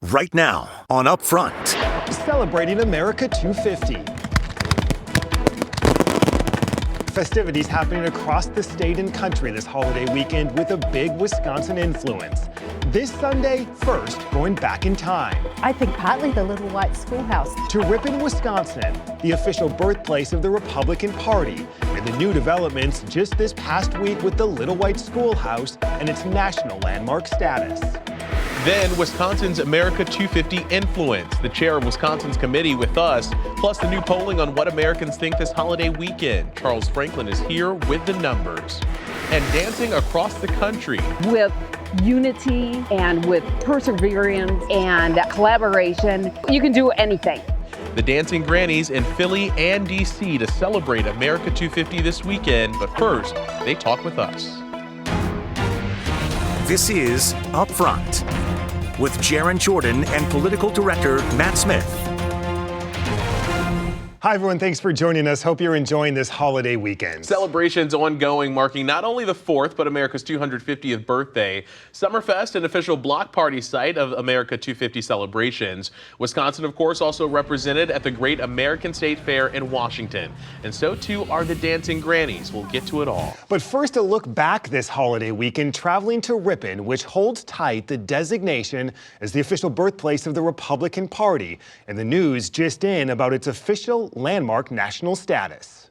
Right now on Upfront. Celebrating America 250. Festivities happening across the state and country this holiday weekend with a big Wisconsin influence. This Sunday, first going back in time. I think partly the little white schoolhouse. To Ripon, Wisconsin, the official birthplace of the Republican Party, and the new developments just this past week with the little white schoolhouse and its national landmark status. Then Wisconsin's America 250 influence, the chair of Wisconsin's committee with us, plus the new polling on what Americans think this holiday weekend. Charles Franklin is here with the numbers. And dancing across the country. With unity and with perseverance and collaboration, you can do anything. The Dancing Grannies in Philly and D.C. to celebrate America 250 this weekend. But first, they talk with us. This is Upfront with Jaron Jordan and political director Matt Smith. Hi, everyone. Thanks for joining us. Hope you're enjoying this holiday weekend. Celebrations ongoing, marking not only the 4th, but America's 250th birthday. Summerfest, an official block party site of America 250 celebrations. Wisconsin, of course, also represented at the Great American State Fair in Washington. And so, too, are the Dancing Grannies. We'll get to it all. But first, a look back this holiday weekend, traveling to Ripon, which holds tight the designation as the official birthplace of the Republican Party. And the news just in about its official landmark national status.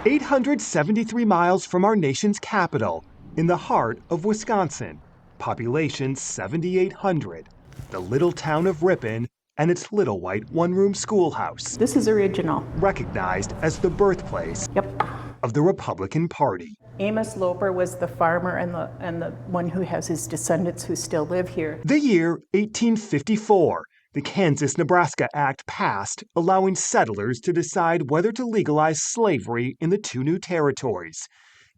873 miles from our nation's capital, in the heart of Wisconsin, population 7,800, the little town of Ripon and its little white one-room schoolhouse. This is original. Recognized as the birthplace of the Republican Party. Amos Loper was the farmer and the one who has his descendants who still live here. The year 1854. The Kansas-Nebraska Act passed, allowing settlers to decide whether to legalize slavery in the two new territories.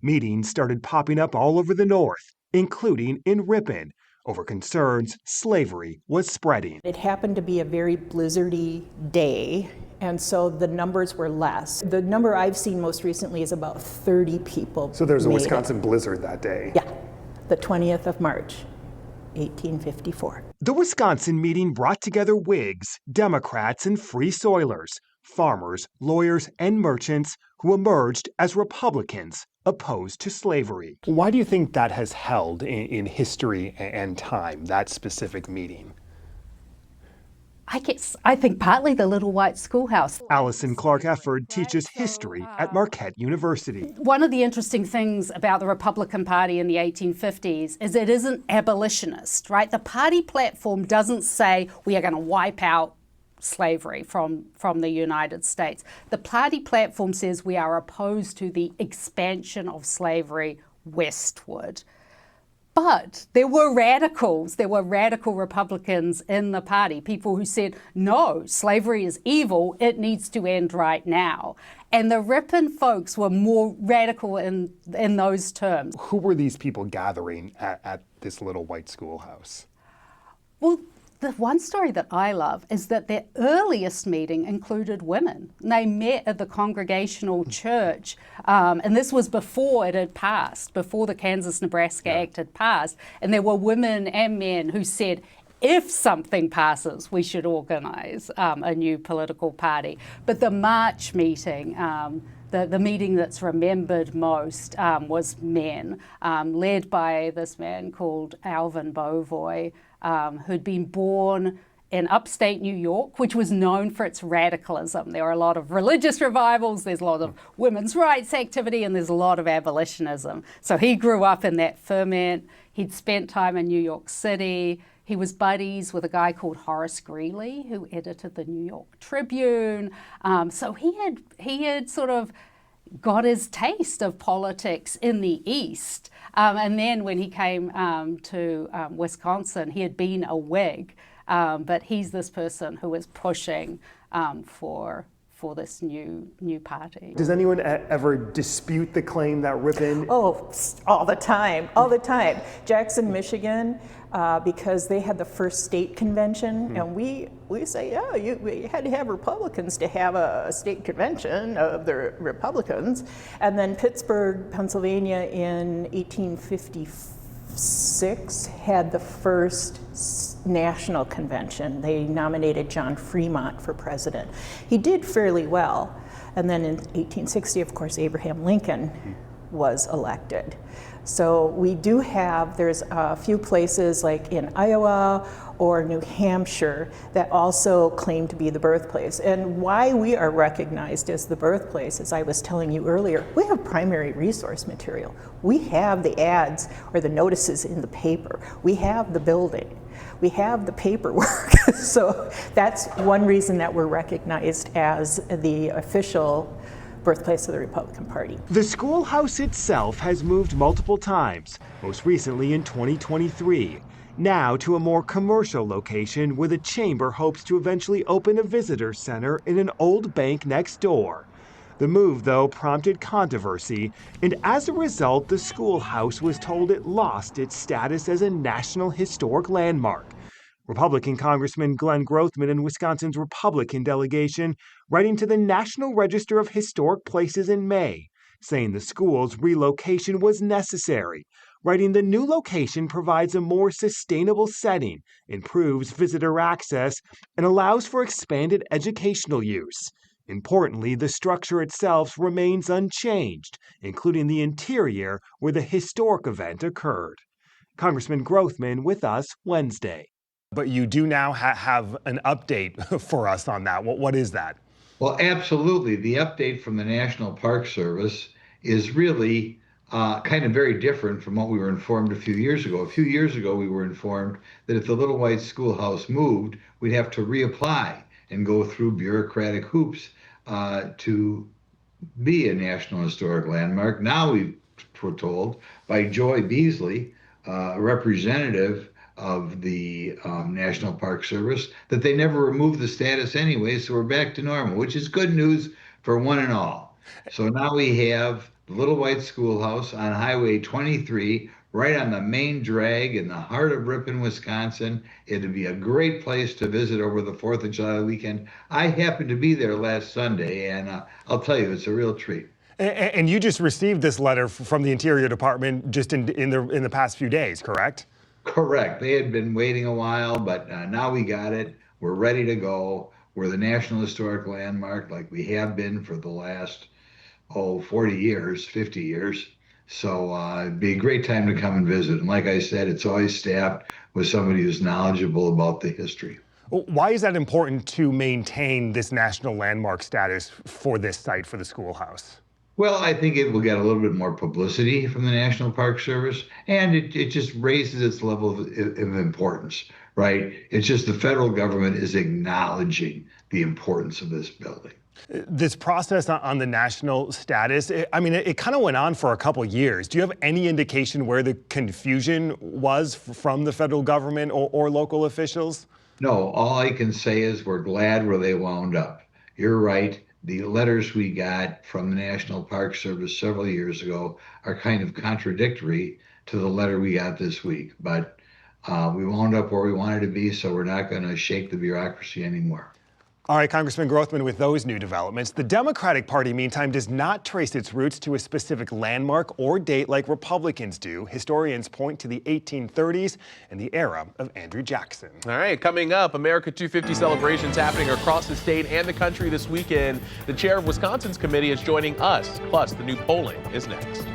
Meetings started popping up all over the North, including in Ripon, over concerns slavery was spreading. It happened to be a very blizzardy day, and so the numbers were less. The number I've seen most recently is about 30 people. So there's a Wisconsin blizzard that day. Yeah, the 20th of March. 1854. The Wisconsin meeting brought together Whigs, Democrats, and Free Soilers, farmers, lawyers, and merchants who emerged as Republicans opposed to slavery. Why do you think that has held in history and time, that specific meeting? I think partly the little white schoolhouse. Allison Clark Efford teaches history at Marquette University. One of the interesting things about the Republican Party in the 1850s is it isn't abolitionist, right? The party platform doesn't say we are going to wipe out slavery from the United States. The party platform says we are opposed to the expansion of slavery westward. But there were radicals, there were radical Republicans in the party, people who said, no, slavery is evil, it needs to end right now. And the Ripon folks were more radical in those terms. Who were these people gathering at this little white schoolhouse? Well, the one story that I love is that their earliest meeting included women. They met at the Congregational Church, and this was before it had passed, before the Kansas-Nebraska Act had passed. And there were women and men who said, if something passes, we should organize a new political party. But the March meeting, the meeting that's remembered most was men, led by this man called Alvin Beauvois, who'd been born in upstate New York, which was known for its radicalism. There are a lot of religious revivals, there's a lot of women's rights activity, and there's a lot of abolitionism. So he grew up in that ferment. He'd spent time in New York City. He was buddies with a guy called Horace Greeley, who edited the New York Tribune. So he had sort of got his taste of politics in the East. And then when he came to Wisconsin, he had been a Whig, but he's this person who is pushing for this new party. Does anyone ever dispute the claim that Ripon? Oh, all the time. Jackson, Michigan, because they had the first state convention, and we say, yeah, we had to have Republicans to have a state convention of the Republicans. And then Pittsburgh, Pennsylvania in 1854 1986 had the first national convention. They nominated John Fremont for president. He did fairly well. And then in 1860, of course, Abraham Lincoln was elected. So we do have, there's a few places like in Iowa or New Hampshire that also claim to be the birthplace. And why we are recognized as the birthplace, as I was telling you earlier, we have primary resource material. We have the ads or the notices in the paper. We have the building. We have the paperwork. So that's one reason that we're recognized as the official birthplace of the Republican Party. The schoolhouse itself has moved multiple times, most recently in 2023, now to a more commercial location where the chamber hopes to eventually open a visitor center in an old bank next door. The move, though, prompted controversy, and as a result, the schoolhouse was told it lost its status as a National Historic Landmark. Republican Congressman Glenn Grothman and Wisconsin's Republican delegation writing to the National Register of Historic Places in May, saying the school's relocation was necessary, writing the new location provides a more sustainable setting, improves visitor access, and allows for expanded educational use. Importantly, the structure itself remains unchanged, including the interior where the historic event occurred. Congressman Grothman with us Wednesday. But you do now have an update for us on that. What is that? Well, absolutely. The update from the National Park Service is really kind of very different from what we were informed a few years ago. A few years ago, we were informed that if the Little White Schoolhouse moved, we'd have to reapply and go through bureaucratic hoops to be a National Historic Landmark. Now we're told by Joy Beasley, a representative of the National Park Service, that they never removed the status anyway, so we're back to normal, which is good news for one and all. So now we have the Little White Schoolhouse on Highway 23, right on the main drag in the heart of Ripon, Wisconsin. It'd be a great place to visit over the 4th of July weekend. I happened to be there last Sunday, and I'll tell you, it's a real treat. And you just received this letter from the Interior Department just in the past few days, correct? Correct. They had been waiting a while, but now we got it. We're ready to go. We're the National Historic Landmark like we have been for the last, 40 years, 50 years. So it'd be a great time to come and visit. And like I said, it's always staffed with somebody who's knowledgeable about the history. Why is that important to maintain this national landmark status for this site, for the schoolhouse? Well, I think it will get a little bit more publicity from the National Park Service, and it just raises its level of importance, right? It's just the federal government is acknowledging the importance of this building. This process on the national status, it kind of went on for a couple years. Do you have any indication where the confusion was from the federal government or local officials? No, all I can say is we're glad where they wound up. You're right. The letters we got from the National Park Service several years ago are kind of contradictory to the letter we got this week. But we wound up where we wanted to be, so we're not going to shake the bureaucracy anymore. All right, Congressman Grothman, with those new developments, the Democratic Party, meantime, does not trace its roots to a specific landmark or date like Republicans do. Historians point to the 1830s and the era of Andrew Jackson. All right, coming up, America 250 celebrations happening across the state and the country this weekend. The chair of Wisconsin's committee is joining us, plus the new polling is next.